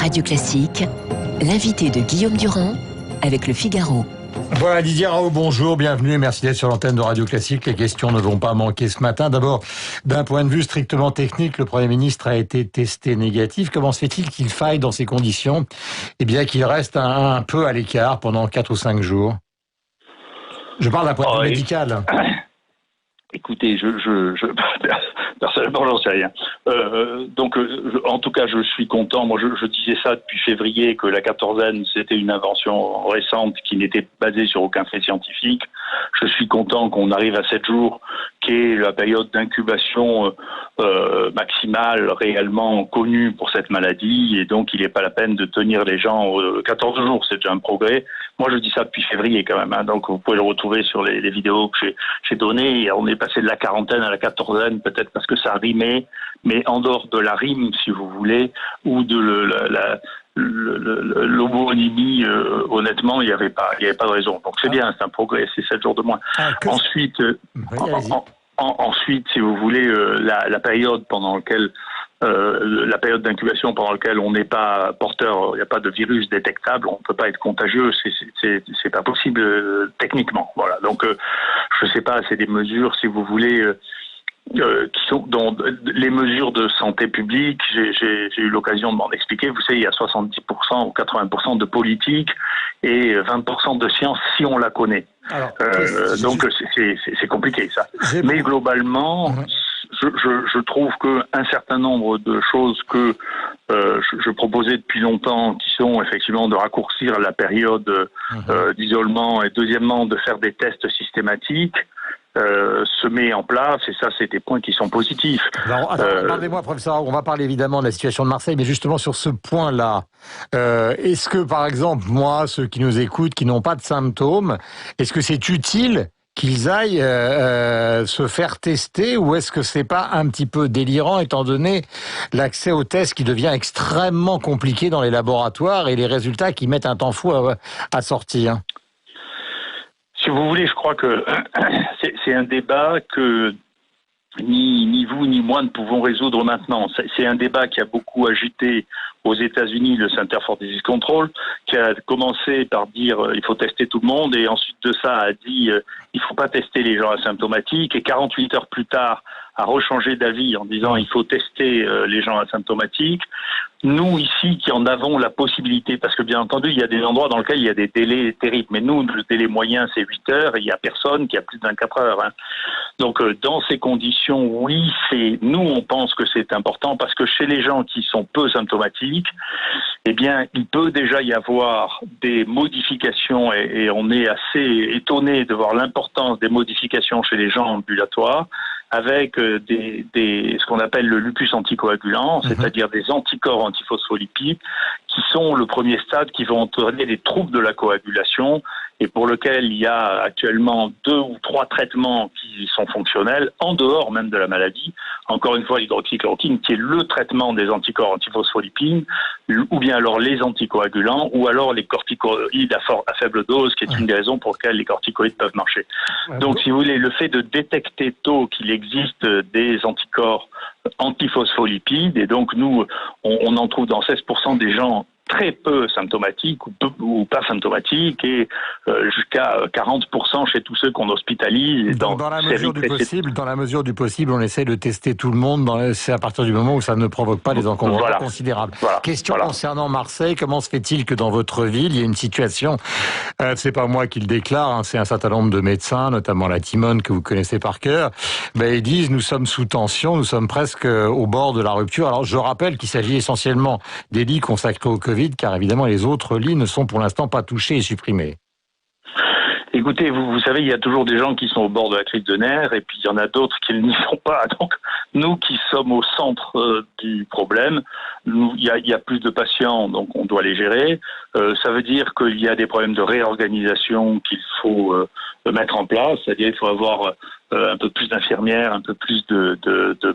Radio Classique, l'invité de Guillaume Durand avec Le Figaro. Voilà, Didier Raoult, bonjour, bienvenue, merci d'être sur l'antenne de Radio Classique. Les questions ne vont pas manquer ce matin. D'abord, d'un point de vue strictement technique, le Premier ministre a été testé négatif. Comment se fait-il qu'il faille, dans ces conditions, qu'il reste un peu à l'écart pendant 4 ou 5 jours? Je parle d'un point de vue médical. Écoutez, personnellement, j'en sais rien. En tout cas, je suis content. Moi, je disais ça depuis février, que la quatorzaine, c'était une invention récente qui n'était basée sur aucun fait scientifique. Je suis content qu'on arrive à 7 jours, qui est la période d'incubation maximale réellement connue pour cette maladie. Et donc, il n'est pas la peine de tenir les gens 14 jours. C'est déjà un progrès. Moi, je dis ça depuis février quand même. Donc, vous pouvez le retrouver sur les vidéos que j'ai données. Et on est passé de la quarantaine à la quatorzaine, peut-être parce que ça rimait, mais en dehors de la rime, si vous voulez, ou de l'homonymie, honnêtement, il n'y avait pas de raison. Donc c'est bien, c'est un progrès, c'est 7 jours de moins. Ensuite, si vous voulez, la période pendant laquelle la période d'incubation pendant laquelle on n'est pas porteur, il n'y a pas de virus détectable, on ne peut pas être contagieux, c'est pas possible techniquement. Voilà. Donc je sais pas, c'est des mesures, si vous voulez, qui sont dans les mesures de santé publique. J'ai eu l'occasion de m'en expliquer. Vous savez, il y a 70% ou 80% de politique et 20% de science si on la connaît. Alors, donc c'est compliqué ça. Mais globalement, je trouve qu'un certain nombre de choses que je proposais depuis longtemps, qui sont effectivement de raccourcir la période d'isolement et deuxièmement de faire des tests systématiques, se met en place, et ça, c'est des points qui sont positifs. Alors, parlez-moi, professeur, on va parler évidemment de la situation de Marseille, mais justement sur ce point-là, est-ce que, par exemple, moi, ceux qui nous écoutent, qui n'ont pas de symptômes, est-ce que c'est utile qu'ils aillent se faire tester, ou est-ce que c'est pas un petit peu délirant, étant donné l'accès aux tests qui devient extrêmement compliqué dans les laboratoires et les résultats qui mettent un temps fou à sortir? Si vous voulez, je crois que c'est un débat que ni vous ni moi ne pouvons résoudre maintenant. C'est un débat qui a beaucoup agité aux États-Unis le Center for Disease Control, qui a commencé par dire il faut tester tout le monde, et ensuite de ça a dit il faut pas tester les gens asymptomatiques, et 48 heures plus tard a rechangé d'avis en disant il faut tester les gens asymptomatiques. Nous, ici, qui en avons la possibilité, parce que bien entendu, il y a des endroits dans lesquels il y a des délais terribles, mais nous, le délai moyen, c'est 8 heures, et il n'y a personne qui a plus de 24 heures. Hein. Donc, dans ces conditions, oui, nous, on pense que c'est important, parce que chez les gens qui sont peu symptomatiques, eh bien, il peut déjà y avoir des modifications, et on est assez étonné de voir l'importance des modifications chez les gens ambulatoires, avec ce qu'on appelle le lupus anticoagulant, c'est-à-dire des anticorps antiphospholipides, qui sont le premier stade qui vont entraîner des troubles de la coagulation, et pour lequel il y a actuellement 2 ou 3 traitements qui sont fonctionnels, en dehors même de la maladie. Encore une fois, l'hydroxychloroquine, qui est le traitement des anticorps antiphospholipides, ou bien alors les anticoagulants, ou alors les corticoïdes à faible dose, qui est une des raisons pour lesquelles les corticoïdes peuvent marcher. Donc, si vous voulez, le fait de détecter tôt qu'il existe des anticorps antiphospholipides, et donc nous, on en trouve dans 16% des gens très peu symptomatiques ou pas symptomatiques, et jusqu'à 40% chez tous ceux qu'on hospitalise. Et dans la mesure du possible, on essaie de tester tout le monde. C'est à partir du moment où ça ne provoque pas des encombrements considérables. Question concernant Marseille, comment se fait-il que dans votre ville, il y a une situation, c'est pas moi qui le déclare, hein, c'est un certain nombre de médecins, notamment la Timone que vous connaissez par cœur, ils disent nous sommes sous tension, nous sommes presque au bord de la rupture. Alors je rappelle qu'il s'agit essentiellement des lits consacrés au Covid, car évidemment les autres lits ne sont pour l'instant pas touchés et supprimés. Écoutez, vous savez, il y a toujours des gens qui sont au bord de la crise de nerfs, et puis il y en a d'autres qui n'y sont pas. Donc, nous qui sommes au centre du problème, il y a plus de patients, donc on doit les gérer. Ça veut dire qu'il y a des problèmes de réorganisation qu'il faut mettre en place, c'est-à-dire qu'il faut avoir un peu plus d'infirmières, un peu plus de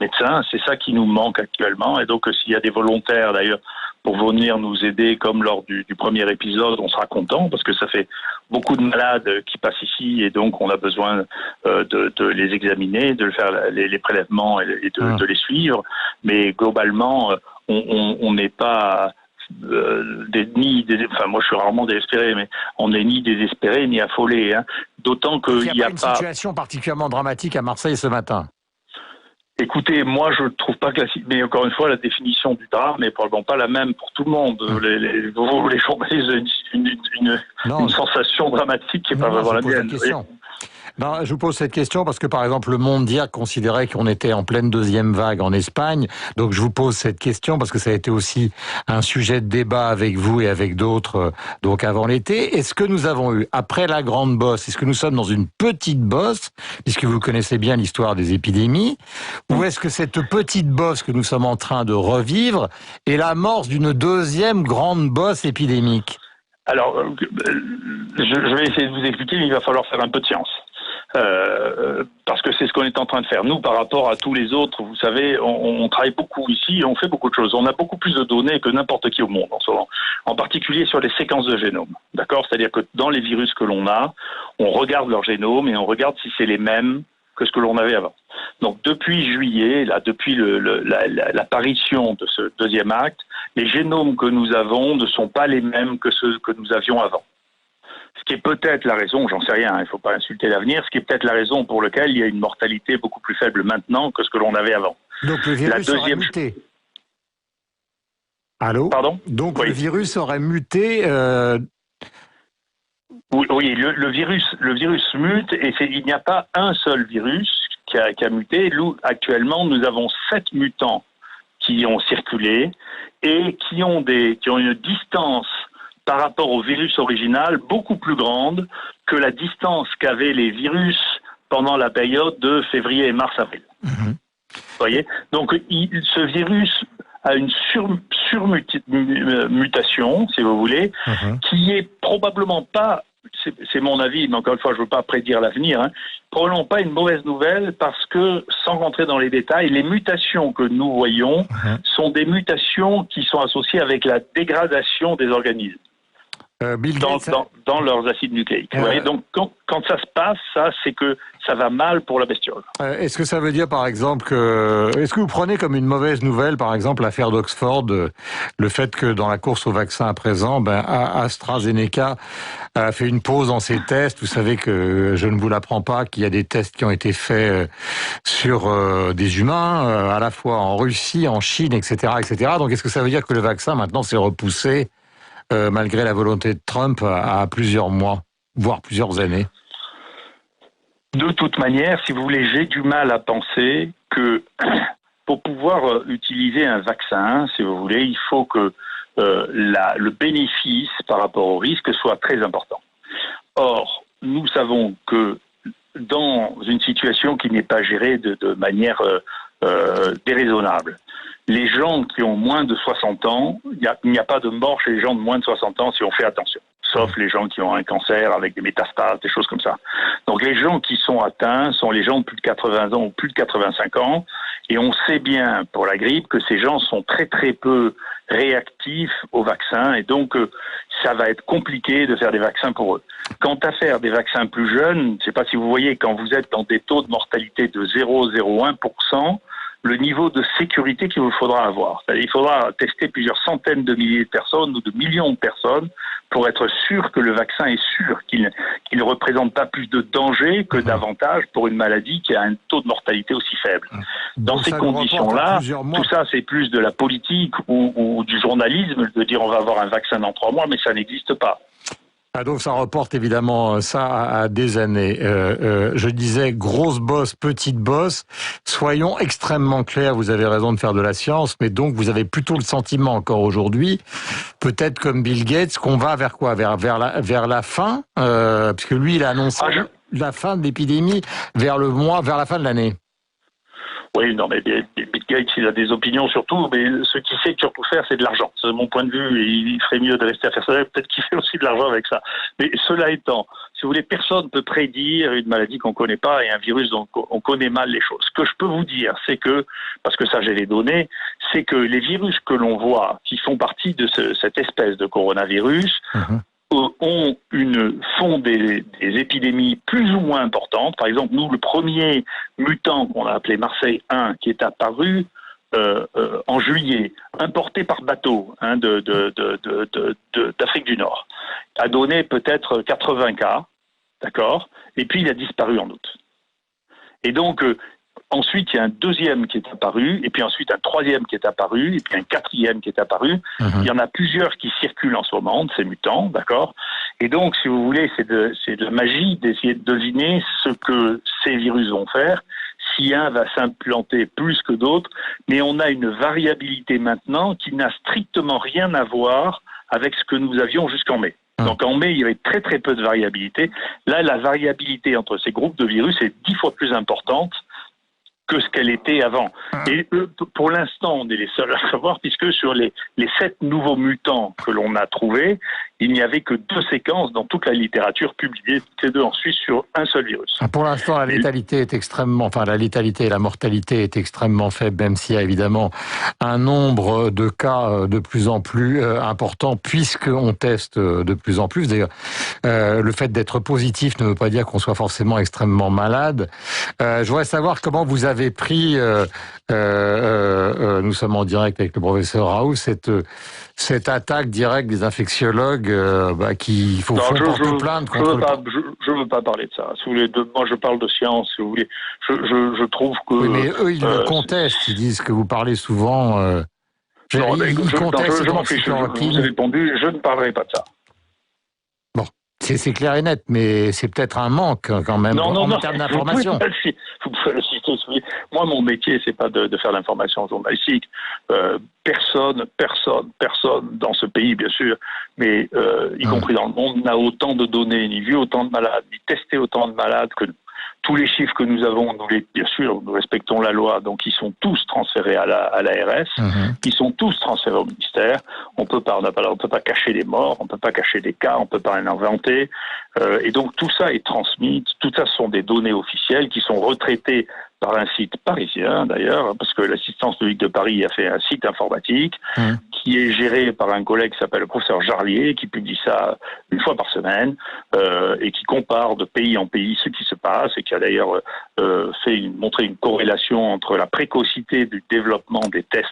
médecins. C'est ça qui nous manque actuellement, et donc s'il y a des volontaires d'ailleurs pour venir nous aider, comme lors du premier épisode, on sera content, parce que ça fait beaucoup de malades qui passent ici, et donc on a besoin de les examiner, de faire les prélèvements et de les suivre. Mais globalement, on n'est pas enfin moi je suis rarement désespéré, mais on n'est ni désespéré ni affolé, hein. D'autant qu'il n'y a pas une situation particulièrement dramatique à Marseille ce matin. Écoutez, moi je ne trouve pas que mais encore une fois la définition du drame n'est probablement pas la même pour tout le monde. Les journalistes une sensation dramatique qui n'est pas vraiment la mienne. Non, je vous pose cette question parce que, par exemple, Le Monde d'hier considérait qu'on était en pleine deuxième vague en Espagne. Donc, je vous pose cette question parce que ça a été aussi un sujet de débat avec vous et avec d'autres, donc avant l'été. Est-ce que nous avons eu, après la grande bosse, est-ce que nous sommes dans une petite bosse, puisque vous connaissez bien l'histoire des épidémies, ou est-ce que cette petite bosse que nous sommes en train de revivre est l'amorce d'une deuxième grande bosse épidémique? Alors, je vais essayer de vous expliquer, mais il va falloir faire un peu de science. Parce que c'est ce qu'on est en train de faire. Nous, par rapport à tous les autres, vous savez, on travaille beaucoup ici et on fait beaucoup de choses. On a beaucoup plus de données que n'importe qui au monde en ce moment. En particulier sur les séquences de génome. D'accord? C'est-à-dire que dans les virus que l'on a, on regarde leur génome et on regarde si c'est les mêmes que ce que l'on avait avant. Donc depuis juillet, là, depuis l'apparition de ce deuxième acte, les génomes que nous avons ne sont pas les mêmes que ceux que nous avions avant. Ce qui est peut-être la raison, j'en sais rien, il ne faut pas insulter l'avenir, ce qui est peut-être la raison pour laquelle il y a une mortalité beaucoup plus faible maintenant que ce que l'on avait avant. Donc le virus aurait muté. Allô? Pardon? Donc oui. Le virus aurait muté. Oui, le virus mute et il n'y a pas un seul virus qui a muté. Actuellement, nous avons 7 mutants qui ont circulé et qui ont une distance par rapport au virus original beaucoup plus grande que la distance qu'avaient les virus pendant la période de février et mars-avril. Vous voyez? Donc, ce virus a une surmutation, si vous voulez, qui est probablement pas, c'est mon avis, mais encore une fois, je ne veux pas prédire l'avenir, hein, probablement pas une mauvaise nouvelle parce que, sans rentrer dans les détails, les mutations que nous voyons sont des mutations qui sont associées avec la dégradation des organismes. Dans leurs acides nucléiques. Vous voyez, donc quand ça se passe, c'est que ça va mal pour la bestiole. Est-ce que ça veut dire, par exemple, est-ce que vous prenez comme une mauvaise nouvelle, par exemple, l'affaire d'Oxford, le fait que dans la course au vaccin à présent, AstraZeneca a fait une pause dans ses tests. Vous savez que je ne vous l'apprends pas, qu'il y a des tests qui ont été faits sur des humains, à la fois en Russie, en Chine, etc., etc. Donc, est-ce que ça veut dire que le vaccin maintenant s'est repoussé malgré la volonté de Trump, à plusieurs mois, voire plusieurs années? De toute manière, si vous voulez, j'ai du mal à penser que pour pouvoir utiliser un vaccin, si vous voulez, il faut que le bénéfice par rapport au risque soit très important. Or, nous savons que dans une situation qui n'est pas gérée de manière déraisonnable, les gens qui ont moins de 60 ans, il n'y a pas de mort chez les gens de moins de 60 ans si on fait attention. Sauf les gens qui ont un cancer avec des métastases, des choses comme ça. Donc les gens qui sont atteints sont les gens de plus de 80 ans ou plus de 85 ans. Et on sait bien pour la grippe que ces gens sont très très peu réactifs au vaccin. Et donc ça va être compliqué de faire des vaccins pour eux. Quant à faire des vaccins plus jeunes, je ne sais pas si vous voyez, quand vous êtes dans des taux de mortalité de 0,01%, le niveau de sécurité qu'il vous faudra avoir. C'est-à-dire, il faudra tester plusieurs centaines de milliers de personnes ou de millions de personnes pour être sûr que le vaccin est sûr, qu'il ne représente pas plus de danger que d'avantage pour une maladie qui a un taux de mortalité aussi faible. Dans ces conditions-là, tout ça, c'est plus de la politique ou du journalisme de dire on va avoir un vaccin dans 3 mois, mais ça n'existe pas. Donc ça reporte évidemment ça à des années. Je disais grosse bosse, petite bosse. Soyons extrêmement clairs, vous avez raison de faire de la science, mais donc vous avez plutôt le sentiment encore aujourd'hui, peut-être comme Bill Gates, qu'on va vers quoi? Vers la fin, puisque lui il a annoncé la fin de l'épidémie vers la fin de l'année. Oui, non, mais Bill Gates, il a des opinions surtout, mais ce qu'il sait surtout faire, c'est de l'argent. C'est mon point de vue, et il ferait mieux de rester à faire ça. Peut-être qu'il fait aussi de l'argent avec ça. Mais cela étant, si vous voulez, personne ne peut prédire une maladie qu'on ne connaît pas et un virus dont on connaît mal les choses. Ce que je peux vous dire, c'est que, parce que ça j'ai les données, c'est que les virus que l'on voit, qui font partie de cette espèce de coronavirus, font des épidémies plus ou moins importantes. Par exemple, nous, le premier mutant qu'on a appelé Marseille 1, qui est apparu en juillet, importé par bateau d'Afrique du Nord, a donné peut-être 80 cas, d'accord, et puis il a disparu en août. Et donc, ensuite, il y a un deuxième qui est apparu, et puis ensuite un troisième qui est apparu, et puis un quatrième qui est apparu. Il y en a plusieurs qui circulent en ce moment, de ces mutants, d'accord. Et donc, si vous voulez, c'est de la magie d'essayer de deviner ce que ces virus vont faire, si un va s'implanter plus que d'autres, mais on a une variabilité maintenant qui n'a strictement rien à voir avec ce que nous avions jusqu'en mai. Donc en mai, il y avait très très peu de variabilité. Là, la variabilité entre ces groupes de virus est 10 fois plus importante que ce qu'elle était avant. Et pour l'instant, on est les seuls à savoir, puisque sur les 7 nouveaux mutants que l'on a trouvés, il n'y avait que 2 séquences dans toute la littérature publiée, toutes les 2 en Suisse, sur un seul virus. Pour l'instant, la létalité et la mortalité est extrêmement faible, même s'il y a évidemment un nombre de cas de plus en plus important, puisqu'on teste de plus en plus. D'ailleurs, le fait d'être positif ne veut pas dire qu'on soit forcément extrêmement malade. Je voudrais savoir comment vous avez pris, nous sommes en direct avec le professeur Raoult, cette attaque directe des infectiologues qui font porte plainte contre... Je veux pas parler de ça. Si vous voulez, moi je parle de science, si vous voulez. Je trouve que... Oui, mais eux, ils le contestent. Ils disent que vous parlez souvent... je m'en fiche. Je vous ai répondu, je ne parlerai pas de ça. Bon, c'est clair et net, mais c'est peut-être un manque quand même en termes d'information. Vous pouvez le citer. Moi, mon métier, c'est pas de faire l'information journalistique. Personne dans ce pays, bien sûr, mais y compris dans le monde, n'a autant de données, ni vu autant de malades, ni testé autant de malades que nous. Tous les chiffres que nous avons, bien sûr, nous respectons la loi, donc ils sont tous transférés à l'ARS, ils sont tous transférés au ministère. On peut pas cacher les morts, on peut pas cacher les cas, on peut pas en inventer. Et donc tout ça est transmis, tout ça sont des données officielles qui sont retraitées par un site parisien d'ailleurs, parce que l'Assistance publique de Paris a fait un site informatique qui est géré par un collègue qui s'appelle le professeur Jarlier, qui publie ça une fois par semaine et qui compare de pays en pays ce qui se passe et qui a d'ailleurs montré une corrélation entre la précocité du développement des tests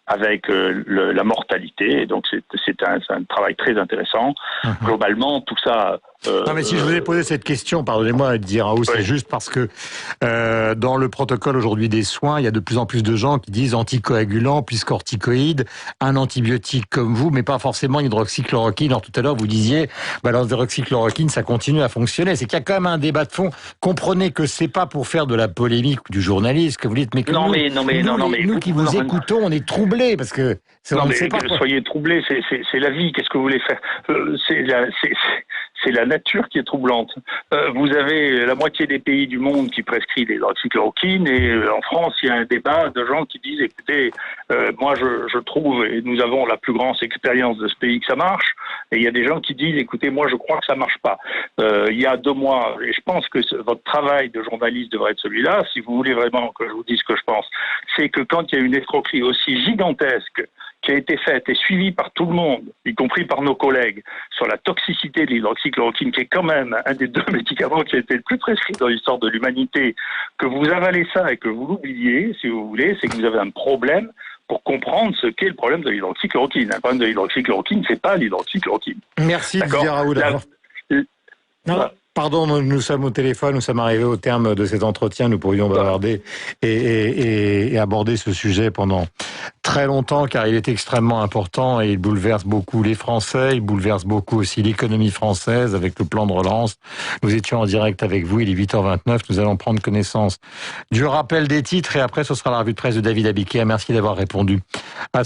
avec la mortalité. Et donc c'est un travail très intéressant. Globalement, tout ça... non, mais si je vous ai posé cette question, pardonnez-moi de dire c'est juste parce que dans le protocole aujourd'hui des soins, il y a de plus en plus de gens qui disent anticoagulant plus corticoïde, un antibiotique comme vous, mais pas forcément une hydroxychloroquine. Alors tout à l'heure, vous disiez, l'hydroxychloroquine, ça continue à fonctionner. C'est qu'il y a quand même un débat de fond. Comprenez que c'est pas pour faire de la polémique ou du journalisme que vous dites, mais que nous qui vous écoutons, on est troublés parce que soyez troublés, c'est la vie. Qu'est-ce que vous voulez faire? C'est la nature qui est troublante. Vous avez la moitié des pays du monde qui prescrit l'hydroxychloroquine et en France, il y a un débat de gens qui disent écoutez, moi je trouve, et nous avons la plus grande expérience de ce pays, que ça marche, et il y a des gens qui disent écoutez, moi je crois que ça marche pas. Il y a 2 mois, et je pense que votre travail de journaliste devrait être celui-là, si vous voulez vraiment que je vous dise ce que je pense, c'est que quand il y a une escroquerie aussi gigantesque qui a été faite et suivie par tout le monde, y compris par nos collègues, sur la toxicité de l'hydroxychloroquine, qui est quand même un des 2 médicaments qui a été le plus prescrit dans l'histoire de l'humanité, que vous avalez ça et que vous l'oubliez, si vous voulez, c'est que vous avez un problème pour comprendre ce qu'est le problème de l'hydroxychloroquine. Le problème de l'hydroxychloroquine, c'est pas l'hydroxychloroquine. Merci Didier Raoult. Pardon, nous sommes au téléphone, nous sommes arrivés au terme de cet entretien, nous pourrions bavarder et aborder ce sujet pendant très longtemps, car il est extrêmement important et il bouleverse beaucoup les Français, il bouleverse beaucoup aussi l'économie française avec le plan de relance. Nous étions en direct avec vous, il est 8h29, nous allons prendre connaissance du rappel des titres et après ce sera la revue de presse de David Abiquière. Merci d'avoir répondu à